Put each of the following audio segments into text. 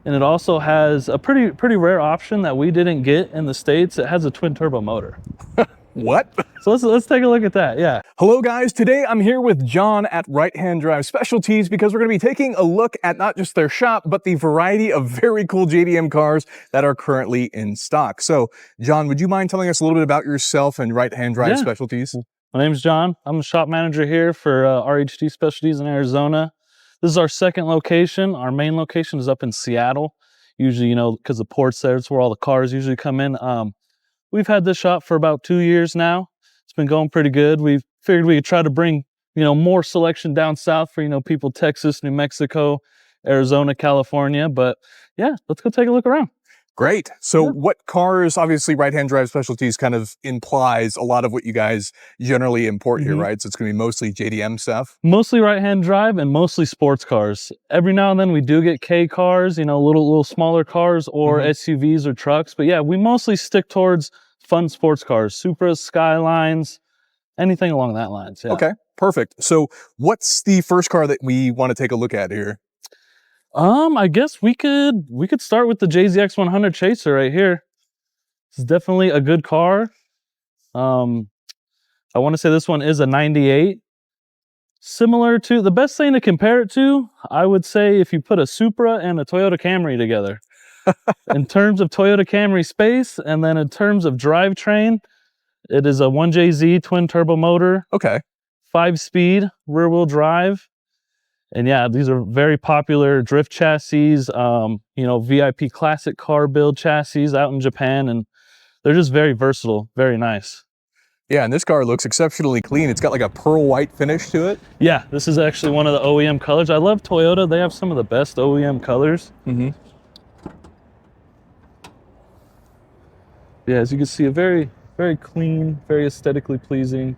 and it also has a pretty rare option that we didn't get in the States. It has a twin turbo motor. What? So let's take a look at that. Yeah. Hello guys, today I'm here with John at Right Hand Drive Specialties because we're going to be taking a look at not just their shop, but the variety of very cool JDM cars that are currently in stock. So John, would you mind telling us a little bit about yourself and Right Hand Drive Specialties? My name's John. I'm a shop manager here for RHD Specialties in Arizona. This is our second location. Our main location is up in Seattle. Usually, because the port's there, it's where all the cars usually come in. We've had this shop for about 2 years now. It's been going pretty good. We figured we could try to bring, more selection down south for, people, Texas, New Mexico, Arizona, California. But yeah, let's go take a look around. Great. So what cars, obviously Right Hand Drive Specialties kind of implies a lot of what you guys generally import here, right? So it's going to be mostly JDM stuff. Mostly right hand drive and mostly sports cars. Every now and then we do get K cars, little smaller cars or SUVs or trucks. But yeah, we mostly stick towards fun sports cars, Supras, Skylines, anything along that lines. Yeah. Okay, perfect. So what's the first car that we want to take a look at here? I guess we could start with the JZX100 Chaser right here. It's definitely a good car. I want to say this one is a 98. Similar to, the best thing to compare it to, I would say if you put a Supra and a Toyota Camry together. In terms of Toyota Camry space, and then in terms of drivetrain, it is a 1JZ twin turbo motor. Okay. 5-speed rear wheel drive. And yeah, these are very popular drift chassis, VIP classic car build chassis out in Japan, and they're just very versatile, very nice. Yeah, and this car looks exceptionally clean. It's got like a pearl white finish to it. Yeah, this is actually one of the OEM colors. I love Toyota. They have some of the best OEM colors. Yeah, as you can see, a very, very clean, very aesthetically pleasing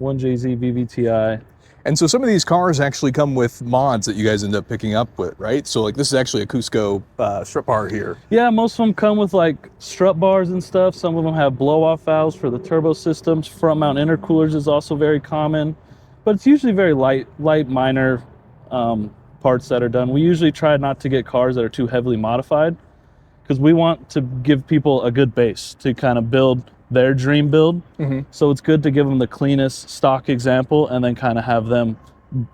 1JZ VVTi. And so some of these cars actually come with mods that you guys end up picking up with, right? So like this is actually a Cusco strut bar here. Yeah, most of them come with like strut bars and stuff. Some of them have blow-off valves for the turbo systems. Front mount intercoolers is also very common, but it's usually very light minor parts that are done. We usually try not to get cars that are too heavily modified because we want to give people a good base to kind of build their dream build. So it's good to give them the cleanest stock example and then kind of have them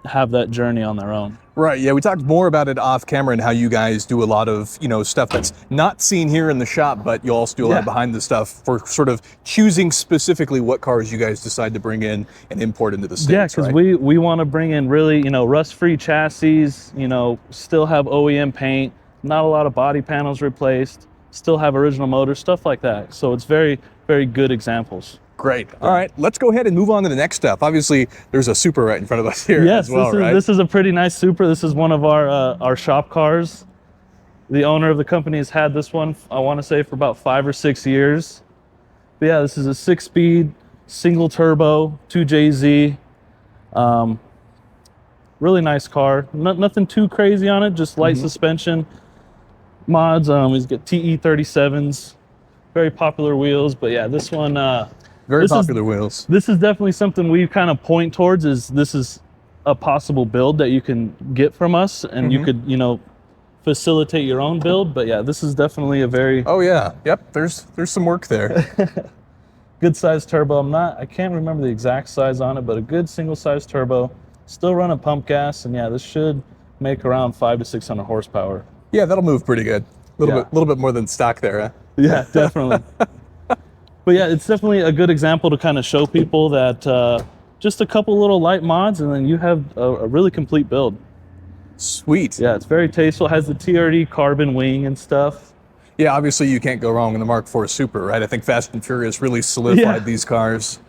have that journey on their own. Right, yeah, we talked more about it off camera and how you guys do a lot of, stuff that's not seen here in the shop, but you also do a lot behind the stuff for sort of choosing specifically what cars you guys decide to bring in and import into the States. Yeah, because we want to bring in really, rust-free chassis, still have OEM paint, not a lot of body panels replaced, still have original motors, stuff like that. So it's very, very good examples. Great. All right, let's go ahead and move on to the next stuff. Obviously, there's a Supra right in front of us here as well, right? This is a pretty nice Supra. This is one of our shop cars. The owner of the company has had this one, I want to say, for about 5 or 6 years. But yeah, this is a 6-speed, single turbo, 2JZ. Really nice car. Nothing too crazy on it, just light suspension. Mods, he's got TE37s, very popular wheels, but yeah, this one very popular wheels. This is definitely something we kind of point towards, is this is a possible build that you can get from us, and you could facilitate your own build. But yeah, this is definitely a very there's some work there. good size turbo. I can't remember the exact size on it, but a good single size turbo, still running pump gas, and yeah, this should make around 500 to 600 horsepower. Yeah, that'll move pretty good. A little bit more than stock there, huh? Yeah, definitely. But yeah, it's definitely a good example to kind of show people that just a couple little light mods, and then you have a really complete build. Sweet. Yeah, it's very tasteful. It has the TRD carbon wing and stuff. Yeah, obviously you can't go wrong in the Mark IV Supra, right? I think Fast and Furious really solidified these cars.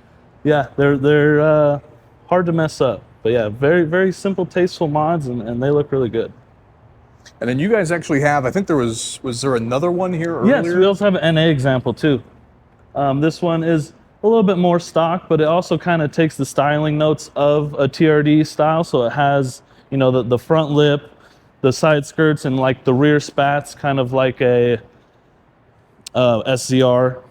Yeah, they're hard to mess up. But yeah, very, very simple, tasteful mods, and they look really good. And then you guys actually have, I think was there another one here earlier? Yes, we also have an NA example too. This one is a little bit more stock, but it also kind of takes the styling notes of a TRD style. So it has, the front lip, the side skirts, and like the rear spats, kind of like a SZR.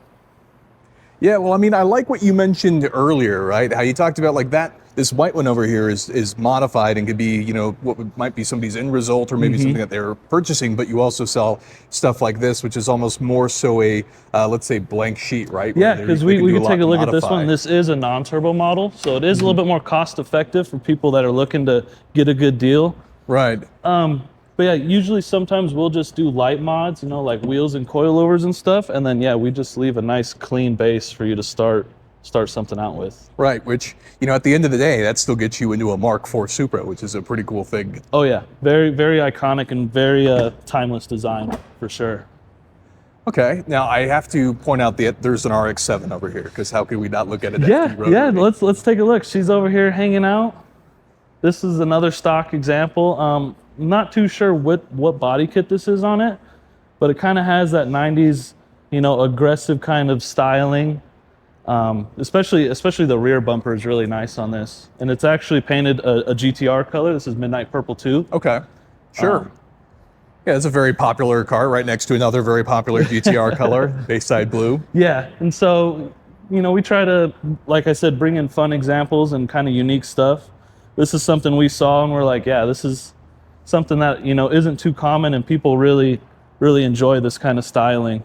Yeah, well, I mean, I like what you mentioned earlier, right? How you talked about like that, this white one over here is modified and could be, you know, what might be somebody's end result or maybe something that they're purchasing, but you also sell stuff like this, which is almost more so a, let's say, blank sheet, right? Yeah, because we can take a look at this one. This is a non-turbo model, so it is a little bit more cost effective for people that are looking to get a good deal. Right. But yeah, usually sometimes we'll just do light mods, you know, like wheels and coilovers and stuff, and then yeah, we just leave a nice clean base for you to start something out with. Right, which, you know, at the end of the day, that still gets you into a Mark IV Supra, which is a pretty cool thing. Oh yeah, very, very iconic and very timeless design for sure. Okay, now I have to point out that there's an RX-7 over here, because how could we not look at it? Yeah, let's take a look. She's over here hanging out. This is another stock example. Not too sure what body kit this is on it, but it kind of has that 90s, you know, aggressive kind of styling. Especially the rear bumper is really nice on this, and it's actually painted a GTR color. This is Midnight Purple 2. Okay, sure. Yeah, it's a very popular car right next to another very popular GTR color, Bayside Blue. Yeah, and so, you know, we try to, like I said, bring in fun examples and kind of unique stuff. This is something we saw and we're like, yeah, this is something that, you know, isn't too common and people really enjoy this kind of styling.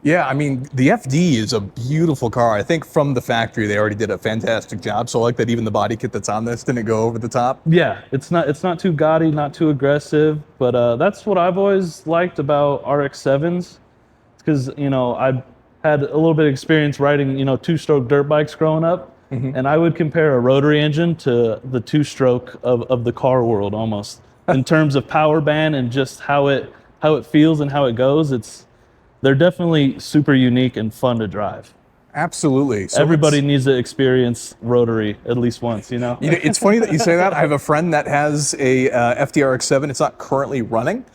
Yeah, I mean, the FD is a beautiful car. I think from the factory, they already did a fantastic job. So I like that even the body kit that's on this didn't go over the top. Yeah, it's not too gaudy, not too aggressive, but that's what I've always liked about RX-7s. Because, you know, I had a little bit of experience riding, you know, two-stroke dirt bikes growing up. And I would compare a rotary engine to the two-stroke of the car world almost in terms of power band and just how it feels and how it goes. They're definitely super unique and fun to drive. Absolutely. So everybody needs to experience rotary at least once, you know? It's funny that you say that. I have a friend that has a FDRX7. It's not currently running,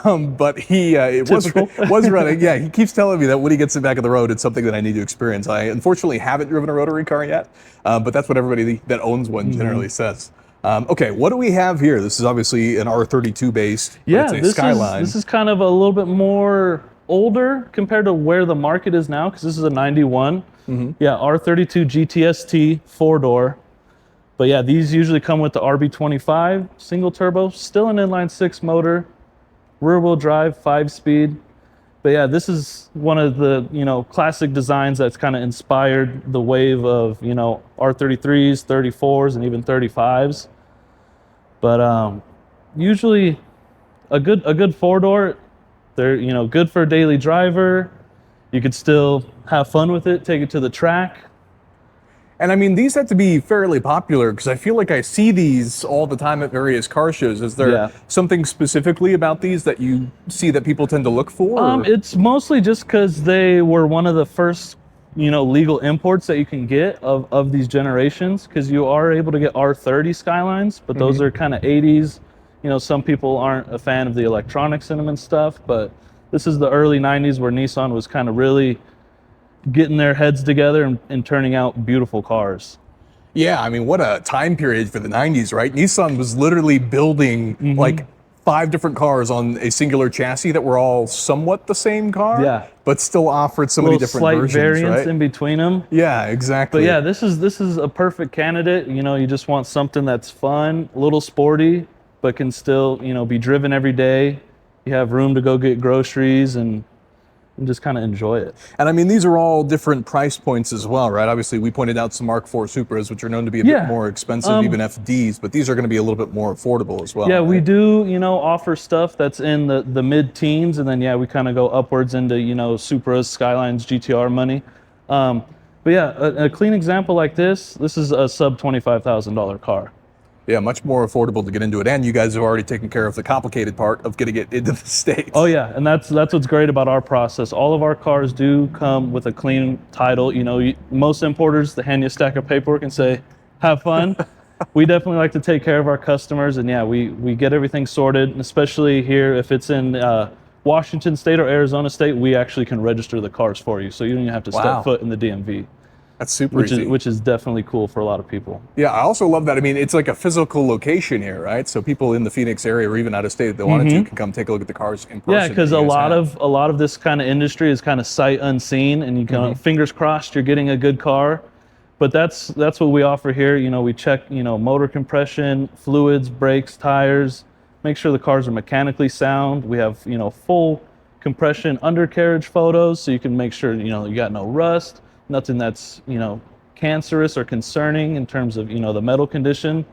but he was running. Yeah, he keeps telling me that when he gets it back on the road, it's something that I need to experience. I unfortunately haven't driven a rotary car yet, but that's what everybody that owns one generally says. Okay, what do we have here? This is obviously an R32 based. Yeah, it's a Skyline. This is kind of a little bit more older compared to where the market is now, because this is a 91. Yeah, R32 GTST 4-door. But yeah, these usually come with the RB25 single turbo, still an inline 6 motor, rear wheel drive, 5-speed. But yeah, this is one of the, you know, classic designs that's kind of inspired the wave of, you know, R33s, 34s, and even 35s. But usually a good 4-door. They're, you know, good for a daily driver. You could still have fun with it, take it to the track. And I mean, these have to be fairly popular because I feel like I see these all the time at various car shows. Is there something specifically about these that you see that people tend to look for? It's mostly just because they were one of the first, you know, legal imports that you can get of these generations, because you are able to get R30 Skylines, but those are kind of 80s. You know, some people aren't a fan of the electronics in them and stuff, but this is the early 90s where Nissan was kind of really getting their heads together and turning out beautiful cars. Yeah, I mean, what a time period for the 90s, right? Nissan was literally building like 5 different cars on a singular chassis that were all somewhat the same car, but still offered so many different versions, variants right? in between them. Yeah, exactly. But yeah, this is a perfect candidate. You know, you just want something that's fun, a little sporty, but can still, you know, be driven every day. You have room to go get groceries and just kind of enjoy it. And I mean, these are all different price points as well, right? Obviously, we pointed out some Mark IV Supras, which are known to be a bit more expensive, even FDs, but these are going to be a little bit more affordable as well. Yeah, we do, you know, offer stuff that's in the mid-teens, and then, yeah, we kind of go upwards into, you know, Supras, Skylines, GTR money. But yeah, a clean example like this is a sub $25,000 car. Yeah, much more affordable to get into it, and you guys have already taken care of the complicated part of getting it into the States. Oh yeah, and that's what's great about our process. All of our cars do come with a clean title. You know, most importers, they hand you a stack of paperwork and say, have fun. We definitely like to take care of our customers, and yeah, we get everything sorted, and especially here, if it's in Washington State or Arizona State, we actually can register the cars for you, so you don't even have to step foot in the DMV. That's super easy. Which is definitely cool for a lot of people. Yeah, I also love that. I mean, it's like a physical location here, right? So people in the Phoenix area or even out of state, if they wanted to, can come take a look at the cars in person. Yeah, because a lot of this kind of industry is kind of sight unseen, and you kind of fingers crossed you're getting a good car. But that's what we offer here. You know, we check, you know, motor compression, fluids, brakes, tires, make sure the cars are mechanically sound. We have, you know, full compression undercarriage photos, so you can make sure, you know, you got no rust, nothing that's, you know, cancerous or concerning in terms of, you know, the metal condition.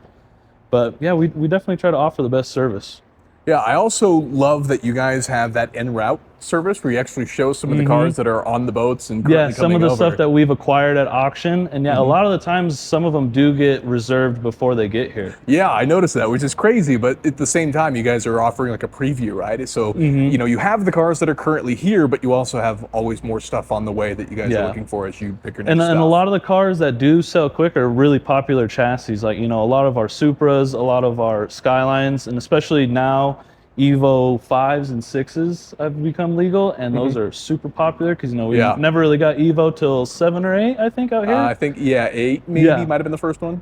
But yeah, we definitely try to offer the best service. Yeah, I also love that you guys have that en route service where you actually show some of the cars that are on the boats and currently Yeah, some of coming the over. stuff that we've acquired at auction, and yeah, a lot of the times some of them do get reserved before they get here. Yeah, I noticed that, which is crazy, but at the same time, you guys are offering like a preview, right? So, you know, you have the cars that are currently here, but you also have always more stuff on the way that you guys are looking for as you pick your next stuff. And a lot of the cars that do sell quick are really popular chassis, like, you know, a lot of our Supras, a lot of our Skylines, and especially now, Evo 5s and 6s have become legal, and those are super popular because, you know, we never really got Evo till 7 or 8, I think, out here. I think, yeah, 8 maybe might have been the first one.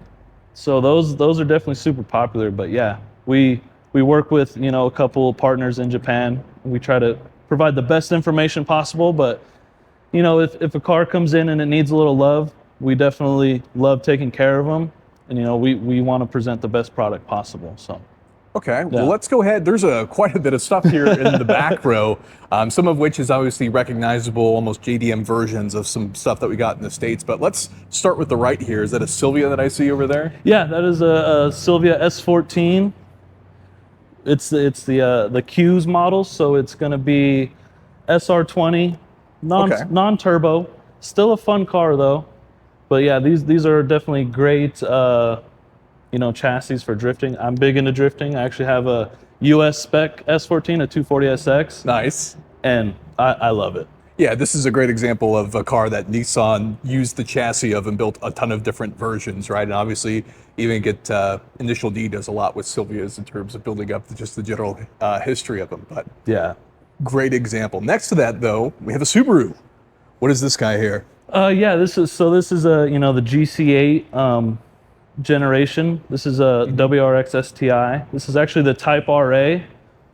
So those are definitely super popular. But yeah, we work with, you know, a couple of partners in Japan. We try to provide the best information possible, but, you know, if a car comes in and it needs a little love, we definitely love taking care of them. And, you know, we want to present the best product possible, so. Okay, well, let's go ahead. There's quite a bit of stuff here in the back row, some of which is obviously recognizable, almost JDM versions of some stuff that we got in the States. But let's start with the right here. Is that a Silvia that I see over there? Yeah, that is a Silvia S14. It's the Qs model, so it's going to be SR20, non-turbo. Still a fun car though. But yeah, these are definitely great. You know, chassis for drifting. I'm big into drifting. I actually have a US spec S14, a 240SX. Nice. And I love it. Yeah, this is a great example of a car that Nissan used the chassis of and built a ton of different versions, right? And obviously, even get Initial D does a lot with Silvias in terms of building up just the general history of them. But yeah, great example. Next to that, though, we have a Subaru. What is this guy here? Yeah, this is a, you know, the GC8 generation. This is a WRX STI. This is actually the Type RA,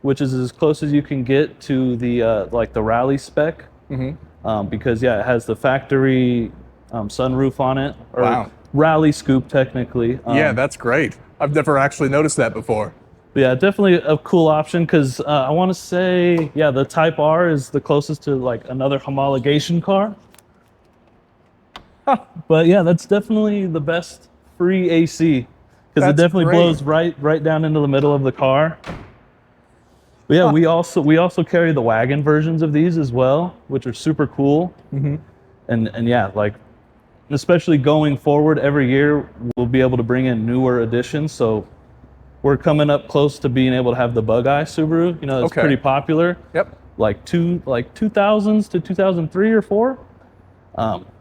which is as close as you can get to the like the rally spec. Because yeah, it has the factory sunroof on it, or rally scoop technically. Yeah, that's great. I've never actually noticed that before. Yeah, definitely a cool option because I want to say, yeah, the Type R is the closest to like another homologation car. But yeah, that's definitely the best free AC because it definitely blows right down into the middle of the car. But yeah, we also carry the wagon versions of these as well, which are super cool. And yeah, like especially going forward every year, we'll be able to bring in newer additions. So we're coming up close to being able to have the Bug Eye Subaru. You know, it's pretty popular. Yep. Like 2000s to 2003 or 4.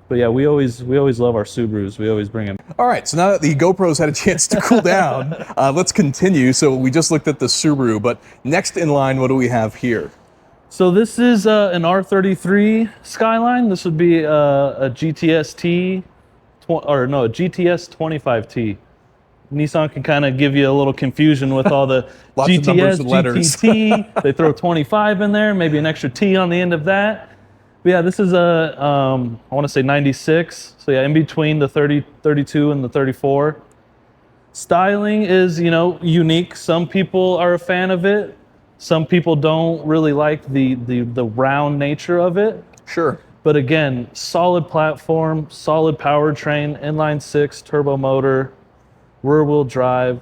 But yeah, we always love our Subarus. We always bring them. All right, so now that the GoPro's had a chance to cool down, let's continue. So we just looked at the Subaru, but next in line, what do we have here? So this is an R33 Skyline. This would be a GTS-T, or no, a GTS 25T. Nissan can kind of give you a little confusion with all the GTS, GTT. They throw 25 in there, maybe an extra T on the end of that. But yeah, this is a, I want to say 96. So yeah, in between the 32 and the 34. Styling is, you know, unique. Some people are a fan of it. Some people don't really like the round nature of it. Sure. But again, solid platform, solid powertrain, inline 6, turbo motor, rear wheel drive.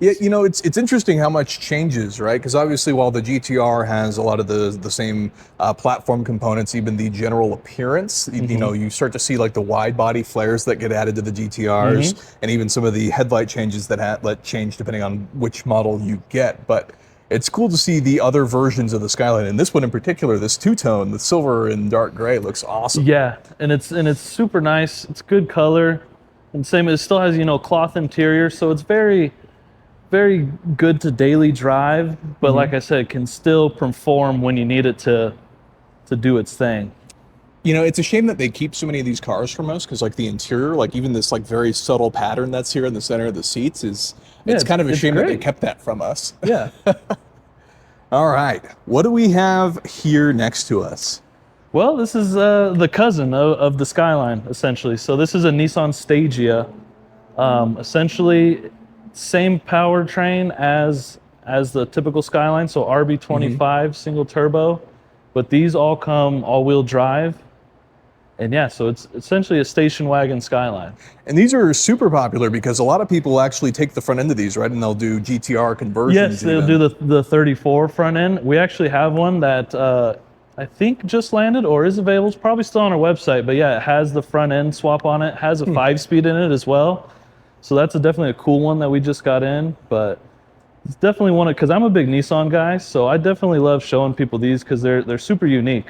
Yeah, you know, it's interesting how much changes, right? Because obviously, while the GTR has a lot of the same platform components, even the general appearance, you know, you start to see like the wide body flares that get added to the GTRs, and even some of the headlight changes that change depending on which model you get. But it's cool to see the other versions of the Skyline, and this one in particular, this two-tone, the silver and dark gray, looks awesome. Yeah, and it's super nice. It's good color, and same. It still has, you know, cloth interior, so it's very good to daily drive, but like I said, can still perform when you need it to do its thing. You know, it's a shame that they keep so many of these cars from us because like the interior, like even this like very subtle pattern that's here in the center of the seats is, it's kind of a shame that they kept that from us. Yeah. All right, what do we have here next to us? Well, this is the cousin of the Skyline, essentially. So this is a Nissan Stagia. Essentially, same powertrain as the typical Skyline, so RB25 single turbo, but these all come all-wheel drive. And yeah, so it's essentially a station wagon Skyline. And these are super popular because a lot of people actually take the front end of these, right? And they'll do GTR conversions. Yes, they'll do the 34 front end. We actually have one that I think just landed or is available. It's probably still on our website, but yeah, it has the front end swap on it. Has a 5-speed in it as well. So that's definitely a cool one that we just got in, but it's definitely one because I'm a big Nissan guy, so I definitely love showing people these because they're super unique.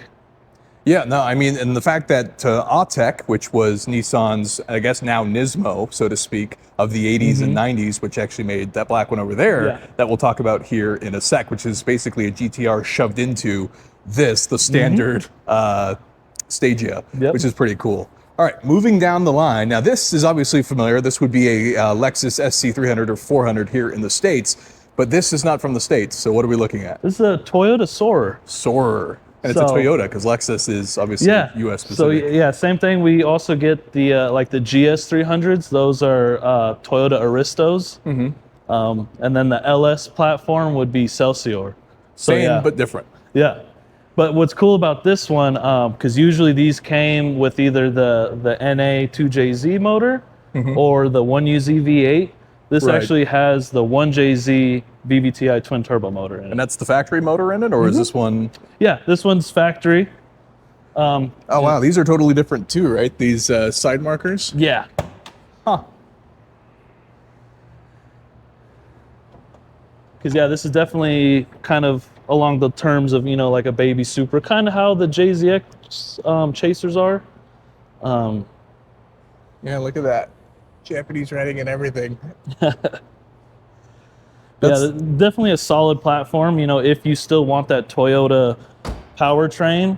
Yeah, no, I mean, and the fact that Autech, which was Nissan's, I guess now Nismo, so to speak, of the 80s and 90s, which actually made that black one over there, that we'll talk about here in a sec, which is basically a GTR shoved into this, the standard Stagia, which is pretty cool. All right, moving down the line. Now, this is obviously familiar. This would be a Lexus SC300 or 400 here in the States, but this is not from the States. So what are we looking at? This is a Toyota Soarer. Soarer. And it's a Toyota because Lexus is obviously U.S. specific. So yeah, same thing. We also get the like the GS300s. Those are Toyota Aristos. And then the LS platform would be Celsior. So, same but different. Yeah. But what's cool about this one, because usually these came with either the NA 2JZ motor or the 1UZ V8. This actually has the 1JZ VVTi twin turbo motor in it. And that's the factory motor in it, or is this one? Yeah, this one's factory. Oh, wow. These are totally different too, right? These side markers? Yeah. Huh. Because, yeah, this is definitely kind of along the terms of, you know, like a baby Supra, kind of how the JZX Chasers are. Yeah, look at that. Japanese writing and everything. Yeah, definitely a solid platform, you know, if you still want that Toyota powertrain.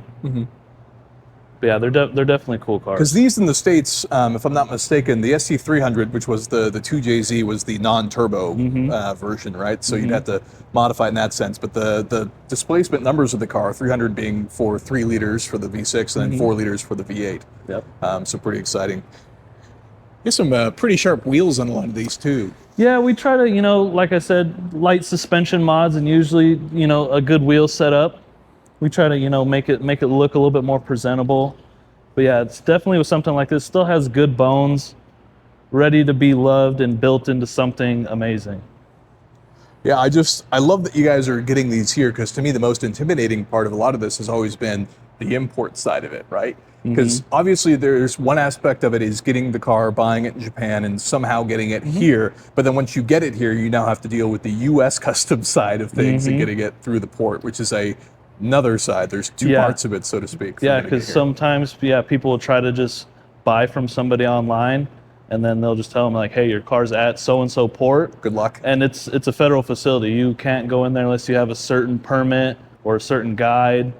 But yeah, they're definitely cool cars. Because these in the States, if I'm not mistaken, the SC300, which was the 2JZ, was the non-turbo version, right? So you'd have to modify in that sense. But the displacement numbers of the car, 300 being for 3 liters for the V6 and then 4 liters for the V8. Yep. So pretty exciting. There's some pretty sharp wheels on a lot of these too. Yeah, we try to, you know, like I said, light suspension mods and usually, you know, a good wheel setup. We try to, you know, make it look a little bit more presentable. But yeah, it's definitely with something like this, still has good bones, ready to be loved and built into something amazing. Yeah, I love that you guys are getting these here, because to me the most intimidating part of a lot of this has always been the import side of it, right? Because obviously there's one aspect of it is getting the car, buying it in Japan, and somehow getting it here. But then once you get it here, you now have to deal with the U.S. customs side of things and getting it through the port, which is another side. There's two parts of it, so to speak. Yeah, because sometimes, people will try to just buy from somebody online, and then they'll just tell them like, hey, your car's at so-and-so port. Good luck. And it's a federal facility. You can't go in there unless you have a certain permit or a certain guide.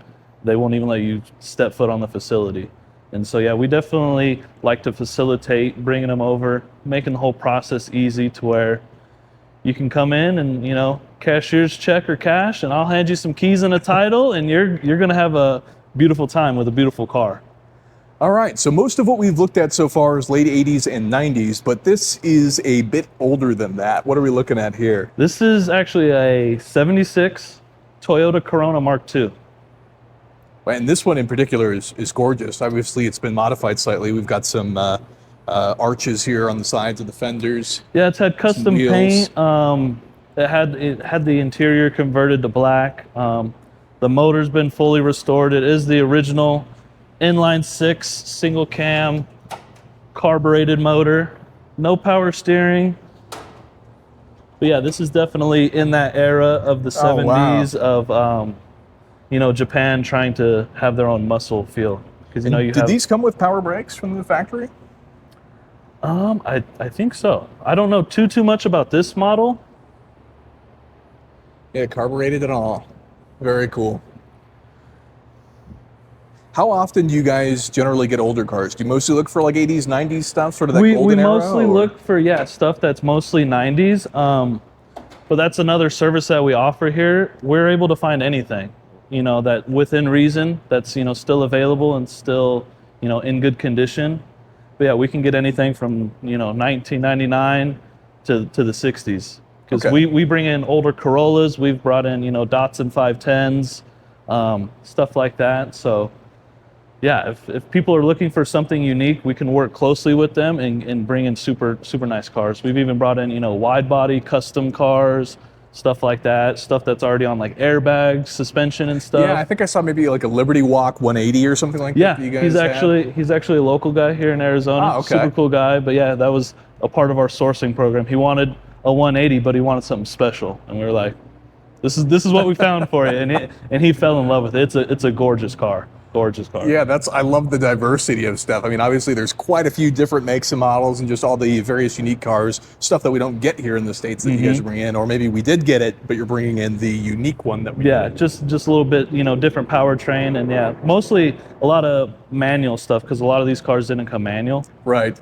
They won't even let you step foot on the facility. And so, yeah, we definitely like to facilitate bringing them over, making the whole process easy to where you can come in and, you know, cashier's check or cash, and I'll hand you some keys and a title, and you're going to have a beautiful time with a beautiful car. All right, so most of what we've looked at so far is late 80s and 90s, but this is a bit older than that. What are we looking at here? This is actually a 76 Toyota Corona Mark II. And this one in particular is gorgeous. Obviously, it's been modified slightly. We've got some arches here on the sides of the fenders. Yeah, it's had custom paint. It had the interior converted to black. The motor's been fully restored. It is the original inline 6 single cam carbureted motor. No power steering. But yeah, this is definitely in that era of the 70s of you know, Japan trying to have their own muscle feel. Because, you know, did these come with power brakes from the factory? I think so. I don't know too much about this model. Yeah, carbureted and all. Very cool. How often do you guys generally get older cars? Do you mostly look for like 80s, 90s stuff, sort of that golden era? We mostly look for, stuff that's mostly 90s. But that's another service that we offer here. We're able to find anything. you know, that within reason, that's, you know, still available and still, you know, in good condition. But yeah, we can get anything from, you know, 1999 to the 60s. Because we bring in older Corollas, we've brought in, you know, Datsun 510s, stuff like that. So yeah, if people are looking for something unique, we can work closely with them and bring in super nice cars. We've even brought in, you know, wide body custom cars, stuff like that, stuff that's already on like airbags, suspension and stuff. Yeah, I think I saw maybe like a Liberty Walk 180 or something like that. Yeah, You guys he's actually a local guy here in Arizona. Ah, okay. Super cool guy. But yeah, that was a part of our sourcing program. He wanted a 180, but he wanted something special, and we were like, this is what we found for you, and he fell in love with it. It's a gorgeous car. Gorgeous car. Yeah, I love the diversity of stuff. I mean, obviously there's quite a few different makes and models and just all the various unique cars, stuff that we don't get here in the States that you guys bring in, or maybe we did get it, but you're bringing in the unique one that we did. just a little bit, you know, different powertrain, and yeah, mostly a lot of manual stuff because a lot of these cars didn't come manual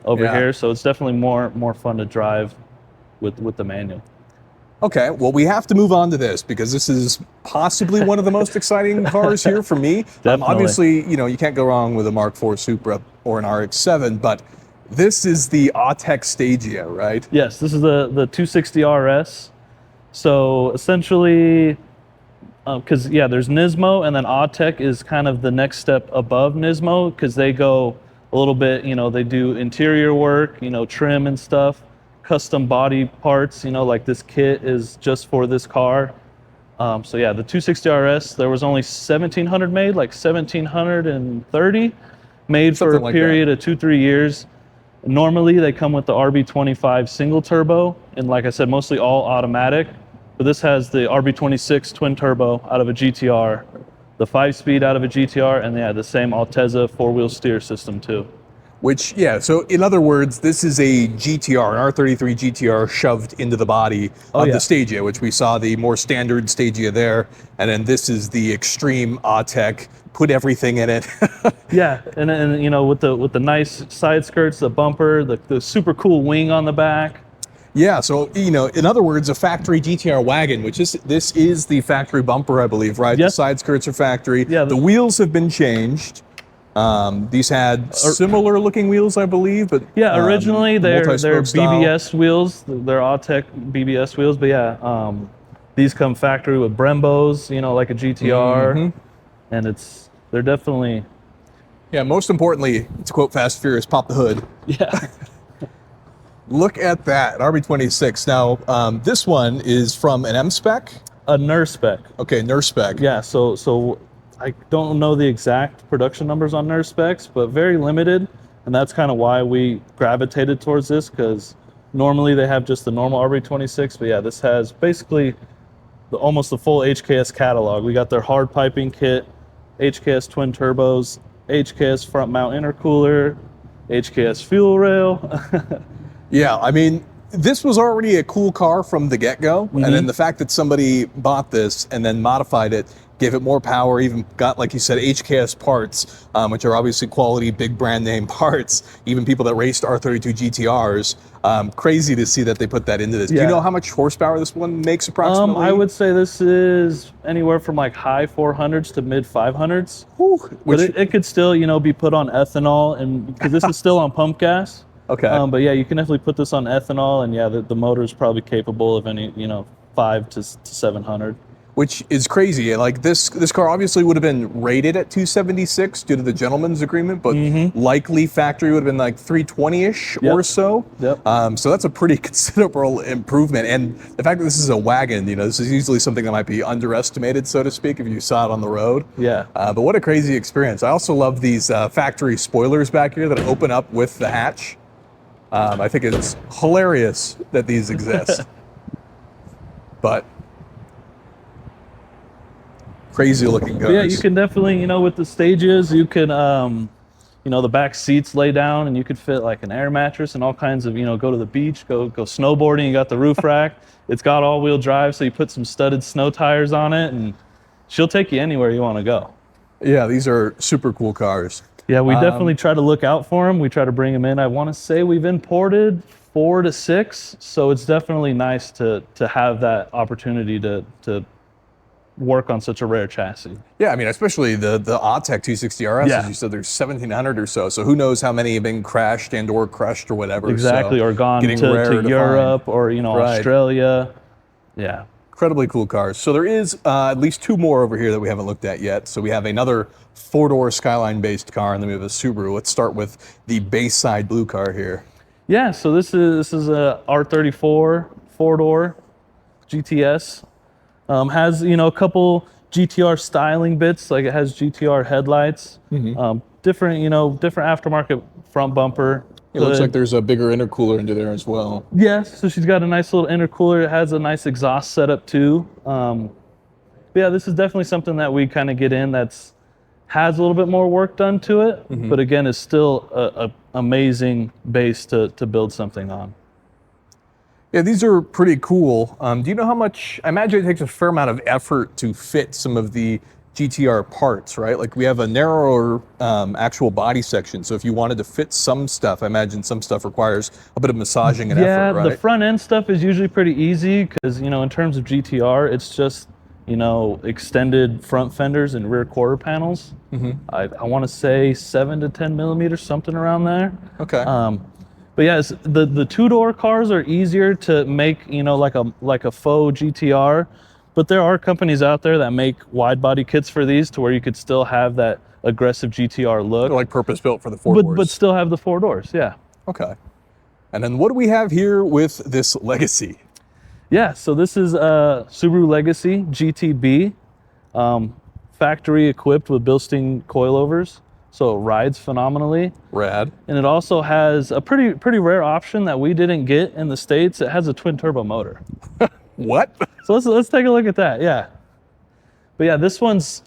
over here, so it's definitely more fun to drive with the manual. Okay, well, we have to move on to this because this is possibly one of the most exciting cars here for me. Obviously, you know, you can't go wrong with a Mark IV Supra or an RX-7, but this is the Autech Stagia, right? Yes, this is the 260 RS. So essentially, because yeah, there's Nismo, and then Autech is kind of the next step above Nismo because they go a little bit, you know, they do interior work, you know, trim and stuff. Custom body parts, you know, like this kit is just for this car. So yeah, the 260 RS, there was only 1,700 made, like 1,730 made for a period of 2-3 years. Normally they come with the RB25 single turbo, and like I said, mostly all automatic. But this has the RB26 twin turbo out of a GTR, the 5-speed out of a GTR, and yeah, the same Altezza 4-wheel steer system too. Which, yeah, so in other words, this is a GTR, an R33 GTR shoved into the body of the Stagia, which we saw the more standard Stagia there. And then this is the extreme Autech, put everything in it. Yeah, and you know, with the nice side skirts, the bumper, the super cool wing on the back. Yeah, so, you know, in other words, a factory GTR wagon, which this is the factory bumper, I believe, right? Yep. The side skirts are factory. Yeah, the wheels have been changed. These had similar looking wheels, I believe, but yeah, originally they're BBS style wheels, they're Autech BBS wheels, but yeah, these come factory with Brembos, you know, like a GTR, and they're definitely. Yeah, most importantly, to quote Fast and Furious, pop the hood. Yeah. Look at that, RB26. Now, this one is from an M spec? A NER spec. Okay, NER spec. Yeah, so I don't know the exact production numbers on NER specs, but very limited, and that's kind of why we gravitated towards this, because normally they have just the normal RB26, but yeah, this has basically almost the full HKS catalog. We got their hard piping kit, HKS twin turbos, HKS front mount intercooler, HKS fuel rail. Yeah, I mean, this was already a cool car from the get-go, and then the fact that somebody bought this and then modified it, gave it more power, even got, like you said, HKS parts, which are obviously quality, big brand name parts, even people that raced R32 GTRs. Crazy to see that they put that into this. Yeah. Do you know how much horsepower this one makes approximately? I would say this is anywhere from like high 400s to mid 500s. But it could still, you know, be put on ethanol, and because this is still on pump gas. Okay. But yeah, you can definitely put this on ethanol, and yeah, the motor is probably capable of any, you know, 5 to 700. Which is crazy. Like this car obviously would have been rated at 276 due to the gentleman's agreement, but likely factory would have been like 320-ish or so. Yep. So that's a pretty considerable improvement. And the fact that this is a wagon, you know, this is usually something that might be underestimated, so to speak, if you saw it on the road. Yeah. But what a crazy experience. I also love these factory spoilers back here that open up with the hatch. I think it's hilarious that these exist. But crazy looking cars. Yeah, you can definitely, you know, with the Stages, you can, you know, the back seats lay down, and you could fit like an air mattress and all kinds of, you know, go to the beach, go snowboarding. You got the roof rack. It's got all-wheel drive, so you put some studded snow tires on it, and she'll take you anywhere you want to go. Yeah, these are super cool cars. Yeah, we definitely try to look out for them. We try to bring them in. I want to say we've imported 4 to 6, so it's definitely nice to have that opportunity to work on such a rare chassis. Yeah, I mean, especially the Autech 260 RS, Yeah. as you said, there's 1,700 or so. So who knows how many have been crashed and or crushed or whatever. Exactly, So or gone getting to rare Europe find. or, you know, Right. Australia. Yeah. Incredibly cool cars. So there is at least two more over here that we haven't looked at yet. So we have another four-door Skyline-based car, and then we have a Subaru. Let's start with the Bayside blue car here. Yeah, so this is a R34 four-door GTS. Has, you know, a couple GTR styling bits, like it has GTR headlights, different, you know, different aftermarket front bumper. It looks like there's a bigger intercooler into there as well. Yeah, so she's got a nice little intercooler. It has a nice exhaust setup too. But yeah, this is definitely something that we kind of get in has a little bit more work done to it, but again, is still a amazing base to build something on. Yeah, these are pretty cool. Do you know how much, I imagine it takes a fair amount of effort to fit some of the GTR parts, right? Like we have a narrower actual body section. So if you wanted to fit some stuff, I imagine some stuff requires a bit of massaging and effort, right? Yeah, the front end stuff is usually pretty easy because, you know, in terms of GTR, it's just, you know, extended front fenders and rear quarter panels. I want to say 7 to 10 millimeters, something around there. Okay. But yeah, the two-door cars are easier to make, you know, like a faux GTR. But there are companies out there that make wide body kits for these to where you could still have that aggressive GTR look. They're like purpose built for the four doors. But still have the four doors, yeah. Okay. And then what do we have here with this Legacy? Yeah, so this is a Subaru Legacy GTB, factory equipped with Bilstein coilovers. So it rides phenomenally. Rad. And it also has a pretty rare option that we didn't get in the States. It has a twin turbo motor. What? So let's take a look at that. Yeah. But yeah, this one's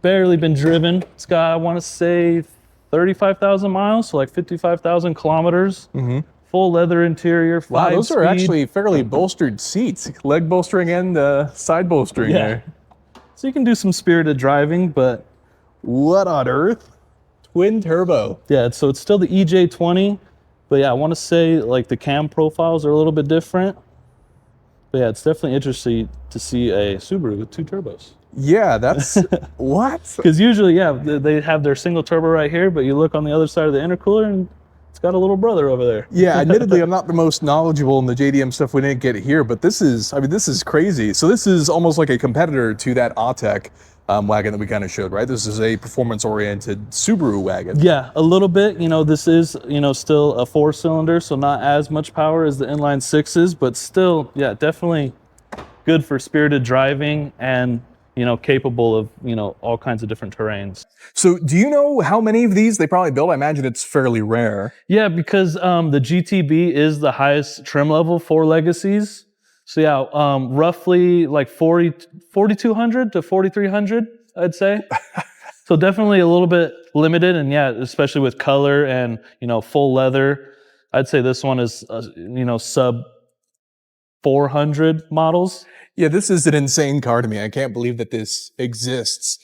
barely been driven. It's got, I want to say, 35,000 miles, so like 55,000 kilometers. Full leather interior. Wow, those are speed. actually fairly bolstered seats. Leg bolstering and side bolstering there. So you can do some spirited driving, but what on earth? Twin turbo. yeah, so it's still the EJ20, but yeah, I want to say like the cam profiles are a little bit different. But yeah, it's definitely interesting to see a Subaru with two turbos. Yeah, that's what? Because usually, yeah, they have their single turbo right here, but you look on the other side of the intercooler and it's got a little brother over there. Yeah, admittedly, I'm not the most knowledgeable in the JDM stuff we didn't get here, but this is, I mean, this is crazy. So this is almost like a competitor to that Autech wagon that we kind of showed, right? This is a performance-oriented Subaru wagon. Yeah, a little bit. You know, this is, you know, still a 4-cylinder, so not as much power as the inline sixes, but still, yeah, definitely good for spirited driving and, you know, capable of, you know, all kinds of different terrains. So do you know how many of these they probably build? I imagine it's fairly rare. Yeah, because the GTB is the highest trim level for Legacies. So yeah, roughly like 4,200 to 4,300, I'd say. So definitely a little bit limited, and yeah, especially with color and, you know, full leather. I'd say this one is, you know, sub 400 models. Yeah, this is an insane car to me. I can't believe that this exists.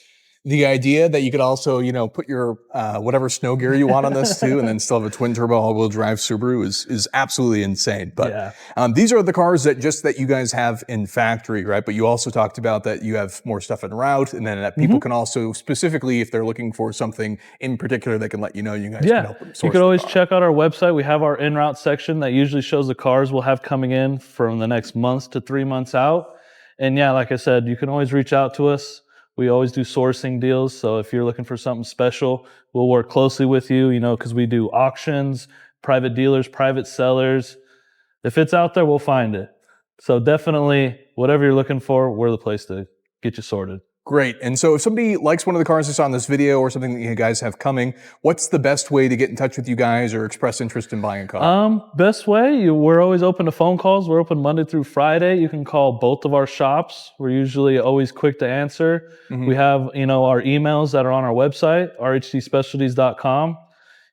The idea that you could also, you know, put your whatever snow gear you want on this too, and then still have a twin turbo all-wheel drive Subaru is absolutely insane. But Yeah. these are the cars that you guys have in factory, right? But you also talked about that you have more stuff en route, and then that people can also specifically, if they're looking for something in particular, they can let you know. You guys can help them source you could always the car. check out our website. We have our en route section that usually shows the cars we'll have coming in from the next month to 3 months out. And yeah, like I said, you can always reach out to us. We always do sourcing deals. So if you're looking for something special, we'll work closely with you, you know, because we do auctions, private dealers, private sellers. If it's out there, we'll find it. So definitely, whatever you're looking for, we're the place to get you sorted. Great. And so if somebody likes one of the cars that's on this video or something that you guys have coming, what's the best way to get in touch with you guys or express interest in buying a car? Best way, we're always open to phone calls. We're open Monday through Friday. You can call both of our shops. We're usually always quick to answer. We have, you know, our emails that are on our website, rhdspecialties.com.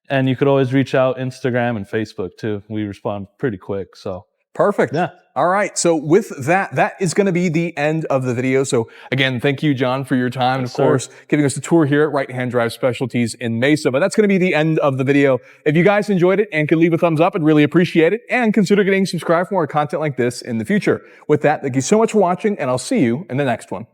And you could always reach out Instagram and Facebook too. We respond pretty quick. So Perfect. Yeah. All right. So with that, that is going to be the end of the video. So again, thank you, John, for your time. And of course, giving us a tour here at Right Hand Drive Specialties in Mesa. But that's going to be the end of the video. If you guys enjoyed it and could leave a thumbs up, I'd really appreciate it. And consider getting subscribed for more content like this in the future. With that, thank you so much for watching, and I'll see you in the next one.